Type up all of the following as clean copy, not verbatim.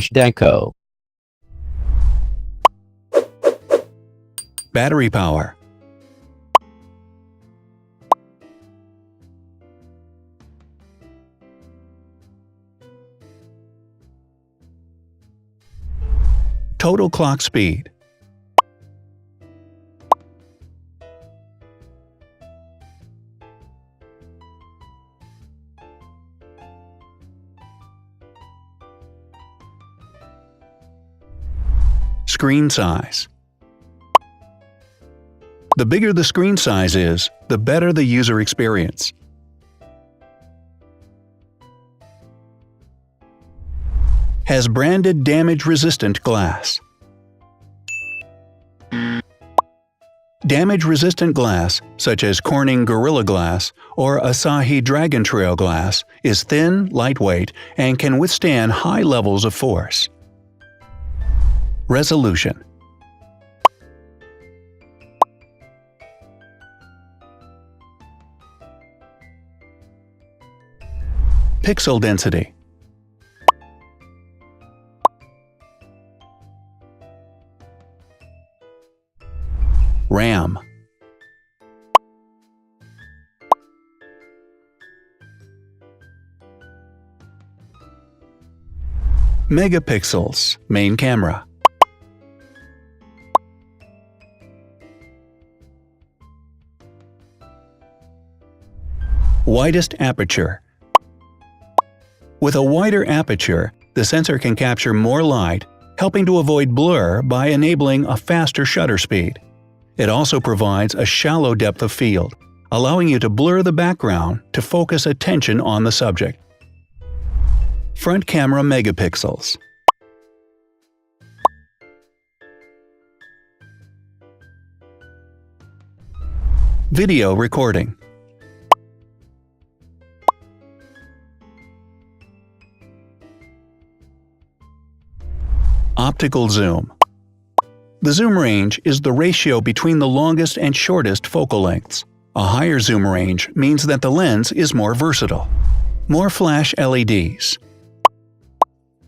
Zhdanko. Battery power. Total clock speed. Screen size. The bigger the screen size is, the better the user experience. Has branded damage-resistant glass. Damage-resistant glass, such as Corning Gorilla Glass or Asahi Dragon Trail glass, is thin, lightweight, and can withstand high levels of force. Resolution. Pixel density. RAM. Megapixels, main camera. Widest aperture. With a wider aperture, the sensor can capture more light, helping to avoid blur by enabling a faster shutter speed. It also provides a shallow depth of field, allowing you to blur the background to focus attention on the subject. Front camera megapixels. Video recording. Optical zoom. The zoom range is the ratio between the longest and shortest focal lengths. A higher zoom range means that the lens is more versatile. More flash LEDs.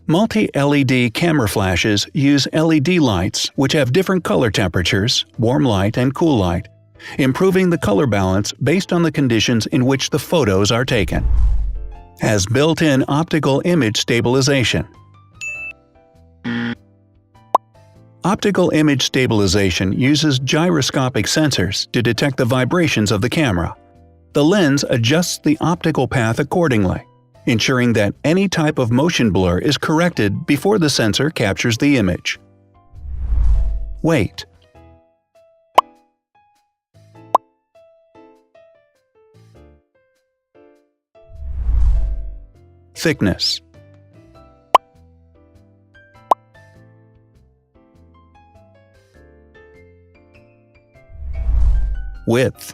Multi-LED camera flashes use LED lights which have different color temperatures, warm light and cool light, improving the color balance based on the conditions in which the photos are taken. Has built-in optical image stabilization. Optical image stabilization uses gyroscopic sensors to detect the vibrations of the camera. The lens adjusts the optical path accordingly, ensuring that any type of motion blur is corrected before the sensor captures the image. Weight. Thickness. Width.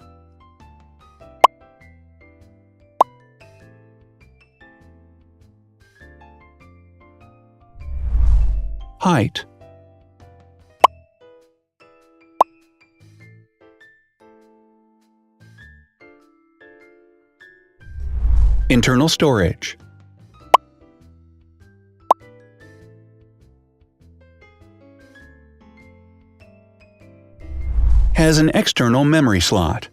Height. Internal storage. Has an external memory slot.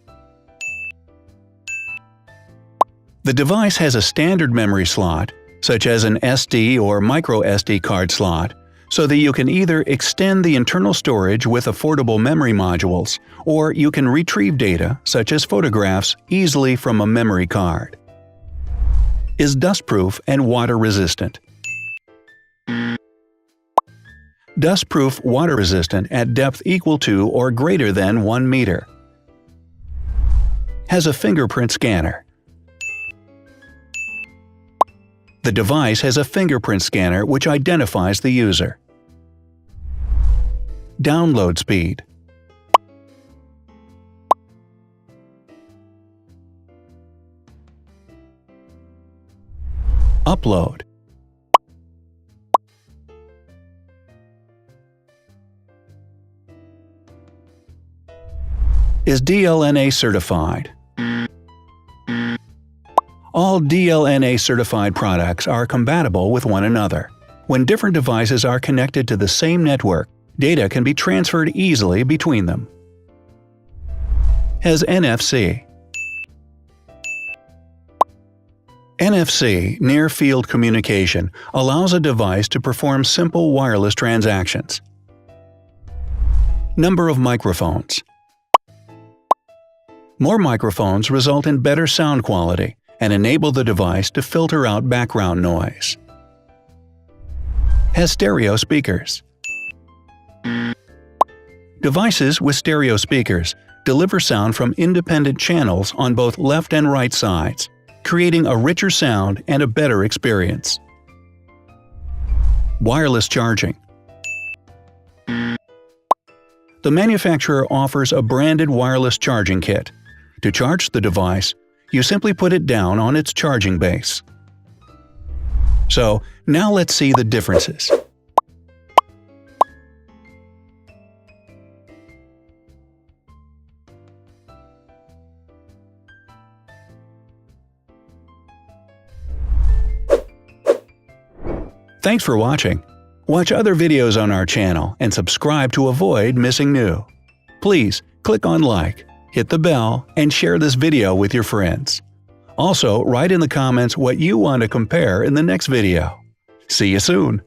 The device has a standard memory slot, such as an SD or micro SD card slot, so that you can either extend the internal storage with affordable memory modules, or you can retrieve data, such as photographs, easily from a memory card. Is dustproof and water-resistant. Dustproof water-resistant at depth equal to or greater than 1 meter. Has a fingerprint scanner. The device has a fingerprint scanner which identifies the user. Download speed. Upload. Is DLNA certified. All DLNA certified products are compatible with one another. When different devices are connected to the same network, data can be transferred easily between them. Has NFC. NFC, Near Field Communication, allows a device to perform simple wireless transactions. Number of microphones. More microphones result in better sound quality and enable the device to filter out background noise. Has stereo speakers. Devices with stereo speakers deliver sound from independent channels on both left and right sides, creating a richer sound and a better experience. Wireless charging. The manufacturer offers a branded wireless charging kit. To charge the device, you simply put it down on its charging base. So, now let's see the differences. Thanks for watching. Watch other videos on our channel and subscribe to avoid missing new. Please click on like, hit the bell, and share this video with your friends. Also, write in the comments what you want to compare in the next video. See you soon!